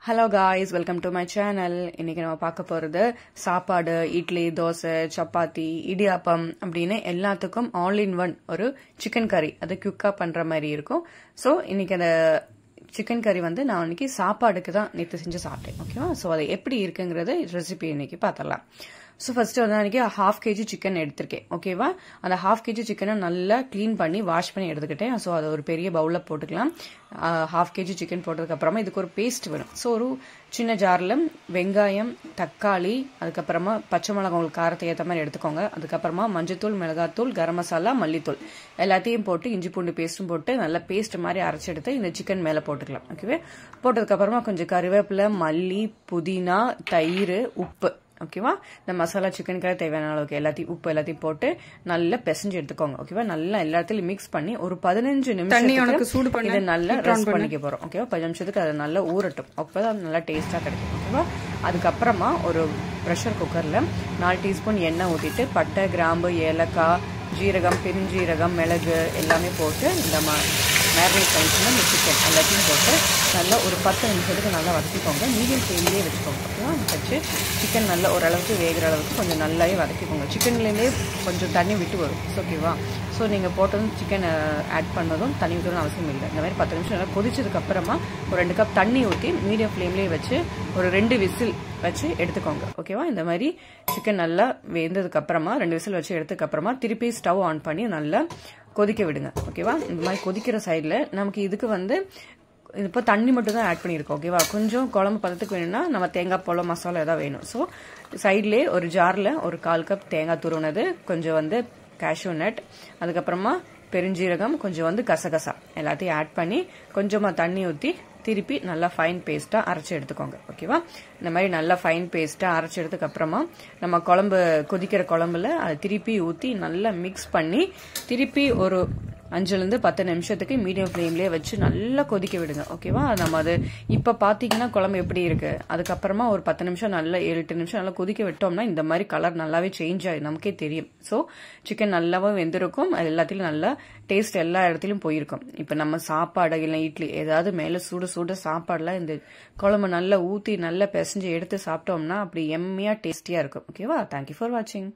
Hello guys, welcome to my channel. இன்னைக்கு நம்ம பார்க்க போறது சாப்பாடு, இட்லி, தோசை, சப்பாத்தி, இடியாப்பம் அப்படின்னு எல்லாத்துக்கும் ஆல் இன் ஒன் ஒரு சிக்கன் கறி அது குயிக்கா பண்ற மாதிரி இருக்கும். சோ இன்னைக்கு அந்த சிக்கன் கறி வந்து நான் இன்னைக்கு சாப்பாடுக்கு தான் நேத்து செஞ்சு சாப்பிட்டேன். ஓகேவா? சோ அது எப்படி இருக்குங்கறத ரெசிபி இன்னைக்கு பார்த்தலாம். சோ ஃபர்ஸ்ட் வந்து அன்னைக்கு 1/2 kg சிக்கன் எடுத்திருக்கேன். ஓகேவா? அந்த 1/2 kg சிக்கனை நல்லா கிளீன் பண்ணி வாஷ் பண்ணி எடுத்துக்கிட்டேன். சோ அதை ஒரு பெரிய பவுல்ல போட்டுக்கலாம். 1/2 kg சிக்கன் போட்டதுக்கு அப்புறமா இதுக்கு ஒரு பேஸ்ட் வேணும். சோ ஒரு சின்ன ஜார்ல வெங்காயம், தக்காளி, அதுக்கப்புறமா பச்சை மிளகாய் உங்களுக்கு காரத்தை ஏற்ற மாதிரி எடுத்துக்கோங்க. அதுக்கப்புறமா மஞ்சத்தூள், மிளகாத்தூள், கரம் மசாலா, மல்லித்தூள் எல்லாத்தையும் போட்டு இஞ்சி பூண்டு பேஸ்டும் போட்டு நல்லா பேஸ்ட் மாதிரி அரைச்சு எடுத்து இந்த சிக்கன் மேல போட்டுக்கலாம். ஓகேவா? போட்டதுக்கு அப்புறமா கொஞ்சம் கறிவேப்பிலை, மல்லி, புதினா, தயிர், உப்பு. ஓகேவா? இந்த மசாலா சிக்கனுக்காக தேவையான அளவுக்கு எல்லாத்தையும் உப்பு எல்லாத்தையும் போட்டு நல்லா பிசைஞ்சு எடுத்துக்கோங்க. ஓகேவா? நல்லா எல்லாத்தையும் மிக்ஸ் பண்ணி ஒரு 15 நிமிஷம் இதை நல்லா ரெஸ்ட் பண்ணிக்க போறோம். ஓகேவா? 15 நிமிஷத்துக்கு அது நல்லா ஊறட்டும். அப்பதான் நல்லா டேஸ்டா கிடைக்கும். ஓகேவா? அதுக்கப்புறமா ஒரு ப்ரெஷர் குக்கர்ல 4 டீஸ்பூன் எண்ணெய் ஊத்திட்டு பட்டை, கிராம்பு, ஏலக்காய், ஜீரகம், பெருஞ்சீரகம், மிளகு எல்லாமே போட்டு இந்த மேரினேட் பண்ணிச்சுன்னா இந்த சிக்கன் எல்லாத்தையும் போட்டு நல்லா ஒரு 10 நிமிஷத்துக்கு நல்லா வதக்கிக்கோங்க. மீடியம் ஃப்ளேம்லேயே வச்சுக்கோங்க. ஓகேவா? வச்சு சிக்கன் நல்லா ஓரளவுக்கு வேகிற அளவுக்கு கொஞ்சம் நல்லாவே வதக்கிக்கோங்க. சிக்கன்லேயே கொஞ்சம் தண்ணி விட்டு வரும். ஓகேவா? ஸோ நீங்கள் போட்டதும் சிக்கன் ஆட் பண்ணதும் தண்ணி விட்டுறதும் அவசியம் இல்லை. இந்த மாதிரி 10 நிமிஷம் நல்லா கொதிச்சதுக்கு அப்புறமா ஒரு 2 கப் தண்ணி ஊற்றி மீடியம் ஃப்ளேம்லேயே வச்சு ஒரு 2 விசில் வச்சு எடுத்துக்கோங்க. ஓகேவா? இந்த மாதிரி சிக்கன் நல்லா வெந்ததுக்கு அப்புறமா 2 விசில் வச்சு எடுத்ததுக்கு அப்புறமா திருப்பி ஸ்டவ் ஆன் பண்ணி நல்லா கொதிக்க விடுங்க. ஓகேவா? இந்த மாதிரி கொதிக்கிற சைடில் நமக்கு இதுக்கு வந்து இப்போ தண்ணி மட்டும் தான் ஆட் பண்ணியிருக்கோம். ஓகேவா? கொஞ்சம் குழம்பு பதத்துக்கு வேணும்னா நம்ம தேங்காய் பழம் மசாலா ஏதாவது வேணும். ஸோ சைட்லேயே ஒரு ஜாரில் ஒரு 1/4 கப் தேங்காய் துருவினது, கொஞ்சம் வந்து கேஷ்யூ நட், அதுக்கப்புறமா பெருஞ்சீரகம், கொஞ்சம் வந்து கசகசா எல்லாத்தையும் ஆட் பண்ணி கொஞ்சமாக தண்ணி ஊற்றி திருப்பி நல்லா ஃபைன் பேஸ்டா அரைச்சி எடுத்துக்கோங்க. ஓகேவா? இந்த மாதிரி நல்லா ஃபைன் பேஸ்டா அரைச்சி எடுத்ததுக்கு அப்புறமா நம்ம குழம்பு கொதிக்கிற குழம்புல அதை திருப்பி ஊற்றி நல்லா மிக்ஸ் பண்ணி திருப்பி ஒரு 5 to 10 நிமிஷத்துக்கு மீடியம் ஃப்ளேம்லேயே வச்சு நல்லா கொதிக்க விடுங்க. ஓகேவா? நம்ம அது இப்போ பார்த்தீங்கன்னா குழம்பு எப்படி இருக்கு, அதுக்கப்புறமா ஒரு 10 நிமிஷம் நல்லா 7-8 நிமிஷம் நல்லா கொதிக்க விட்டோம்னா இந்த மாதிரி கலர் நல்லாவே சேஞ்ச் ஆகும், நமக்கே தெரியும். ஸோ சிக்கன் நல்லாவும் வெந்திருக்கும், அது எல்லாத்திலும் நல்லா டேஸ்ட் எல்லா இடத்துலையும் போயிருக்கும். இப்போ நம்ம சாப்பாடு இல்லை இட்லி ஏதாவது மேலே சுட சுட சாப்பாடுலாம் இந்த குழம்பு நல்லா ஊற்றி நல்லா பிசைஞ்சு எடுத்து சாப்பிட்டோம்னா அப்படி எம்மையா டேஸ்டியா இருக்கும். ஓகேவா? தேங்க்யூ ஃபார் வாட்சிங்.